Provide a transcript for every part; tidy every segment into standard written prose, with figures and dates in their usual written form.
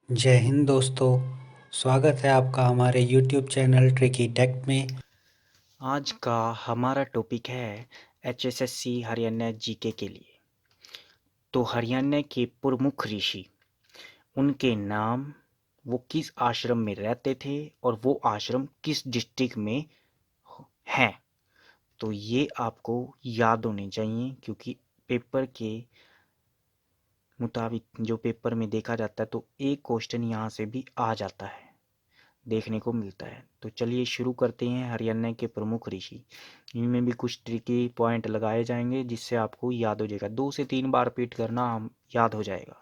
जय हिंद दोस्तों। स्वागत है आपका हमारे YouTube चैनल ट्रिकी टेक में। आज का हमारा टॉपिक है HSSC हरियाणा जीके के लिए। तो हरियाणा के प्रमुख ऋषि, उनके नाम, वो किस आश्रम में रहते थे और वो आश्रम किस डिस्ट्रिक्ट में हैं, तो ये आपको याद होने चाहिए, क्योंकि पेपर के मुताबिक जो पेपर में देखा जाता है तो एक क्वेश्चन यहाँ से भी आ जाता है, देखने को मिलता है। तो चलिए शुरू करते हैं। हरियाणा के प्रमुख ऋषि, इनमें भी कुछ ट्रिकी पॉइंट लगाए जाएंगे जिससे आपको याद हो जाएगा। 2 से 3 बार रिपीट करना, हम याद हो जाएगा।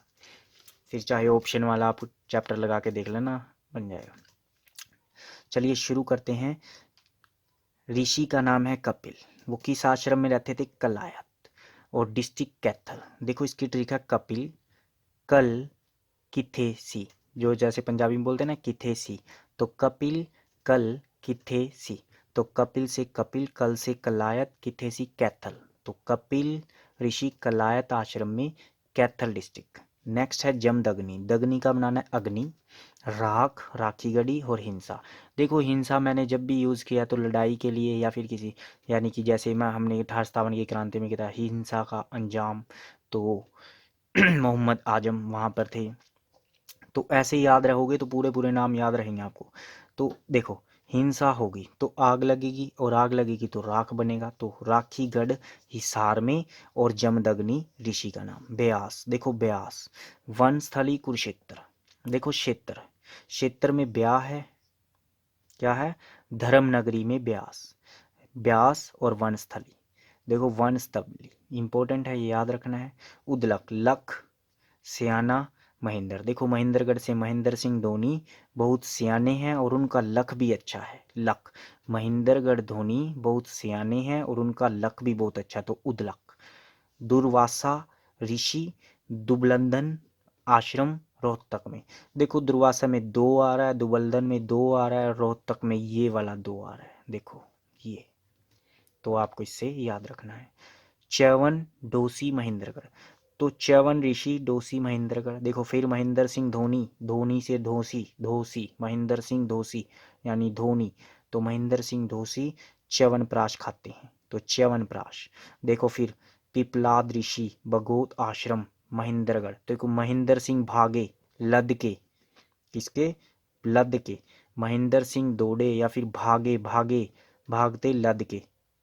फिर चाहे ऑप्शन वाला आप चैप्टर लगा के देख लेना, बन जाएगा। चलिए शुरू करते हैं। ऋषि का नाम है कपिल। वो किस आश्रम में रहते थे? कलायत। और डिस्ट्रिक्ट कैथल। देखो इसकी ट्रिक है, कपिल कल किथे सी, जो जैसे पंजाबी में बोलते हैं ना किथे सी, तो कपिल कल किथे सी। तो कपिल से कपिल, कल से कलायत, किथे सी कैथल। तो कपिल ऋषि कलायत आश्रम में, कैथल डिस्ट्रिक्ट। नेक्स्ट है जमदग्नि। दग्नि का बनाना है अग्नि, राख, राखी गढ़ी और हिंसा। देखो हिंसा मैंने जब भी यूज़ किया तो लड़ाई के लिए या फिर किसी, यानी कि जैसे मैं हमने 1857 की क्रांति में किया था हिंसा का अंजाम, तो मोहम्मद आजम वहाँ पर थे। तो ऐसे याद रहोगे तो पूरे पूरे नाम याद रहेंगे आपको। तो देखो हिंसा होगी तो आग लगेगी, और आग लगेगी तो राख बनेगा, तो राखीगढ़ हिसार में। और जमदग्नि ऋषि का नाम। ब्यास, देखो ब्यास। वनस्थली कुरुक्षेत्र। देखो क्षेत्र, क्षेत्र में ब्याह है, क्या है? धर्म नगरी में ब्यास। ब्यास और वनस्थली। देखो वनस्थली इंपॉर्टेंट है, ये याद रखना है। उदलक, लख, सियाना, महेंद्र। देखो महेंद्रगढ़ से महेंद्र सिंह धोनी बहुत सियाने हैं और उनका लक भी अच्छा है। लक, महेंद्रगढ़ धोनी बहुत सियाने हैं और उनका लक भी बहुत अच्छा, तो उदलक। दुर्वासा ऋषि, दुबलंदन आश्रम रोहतक में। देखो दुर्वासा में 2 आ रहा है, दुबलदन में 2 आ रहा है, रोहतक में ये वाला 2 आ रहा है। देखो ये, तो आपको इससे याद रखना है। च्यवन डोसी महेंद्रगढ़। तो च्यवन ऋषि डोसी महेंद्रगढ़। देखो फिर महेंद्र सिंह धोनी, धोनी से धोसी, धोसी, महेंद्र सिंह धोसी यानी धोनी, तो महेंद्र सिंह धोसी च्यवनप्राश खाते हैं, तो च्यवनप्राश। देखो फिर पिपलाद ऋषि बगोत आश्रम महेंद्रगढ़। देखो महेंद्र सिंह भागे लद के, किसके? लद के। महेंद्र सिंह दौड़े या फिर भागे, भागे भागते लद के,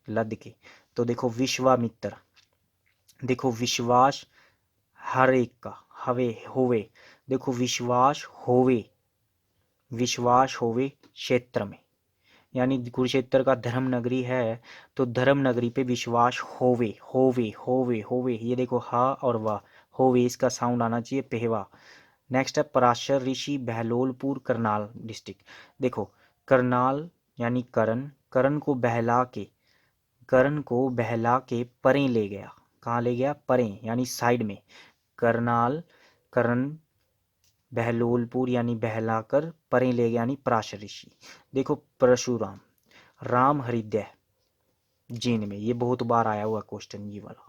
लद के। तो देखो विश्वामित्र। देखो विश्वास हर एक का, हवे होवे। देखो विश्वास होवे, विश्वास होवे क्षेत्र में, यानी कुरुक्षेत्र का धर्म नगरी है, तो धर्म नगरी पे विश्वास होवे, होवे होवे होवे। ये देखो हा और वाह, होवे इसका साउंड आना चाहिए, पहवा। नेक्स्ट है पराशर ऋषि बहलोलपुर करनाल डिस्ट्रिक्ट। देखो करनाल यानी करण, करण को बहला के, करण को बहला के परे ले गया। कहाँ ले गया? परे यानी साइड में। करनाल, करण, बहलोलपुर यानी बहलाकर, परे ले गया यानी पराशर ऋषि। देखो परशुराम, राम हृदय जीन में, ये बहुत बार आया हुआ क्वेश्चन ये वाला।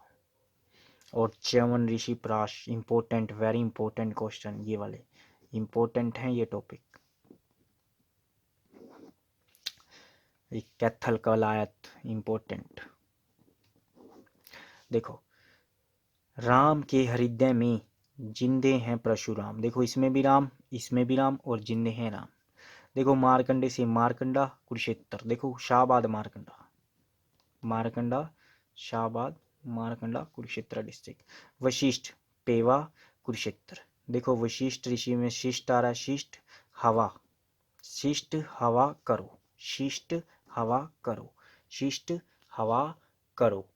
और च्यवन ऋषि प्राश, इंपॉर्टेंट, वेरी इंपॉर्टेंट क्वेश्चन, ये वाले इंपॉर्टेंट हैं ये टॉपिक। एक कैथल कलायत इंपॉर्टेंट। देखो राम के हृदय में जिंदे हैं परशुराम। देखो इसमें भी राम, इसमें भी राम और जिंदे हैं राम। देखो मारकंडे से मारकंडा कुरुक्षेत्र। देखो शाहबाद मारकंडा, मारकंडा शाहबाद, मारकंडा कुरुक्षेत्र डिस्ट्रिक्ट। वशिष्ठ पेवा कुरुक्षेत्र। देखो वशिष्ठ ऋषि में शिष्ट आ रहा है, शिष्ट हवा, शिष्ट हवा करो, शिष्ट हवा करो, शिष्ट हवा करो।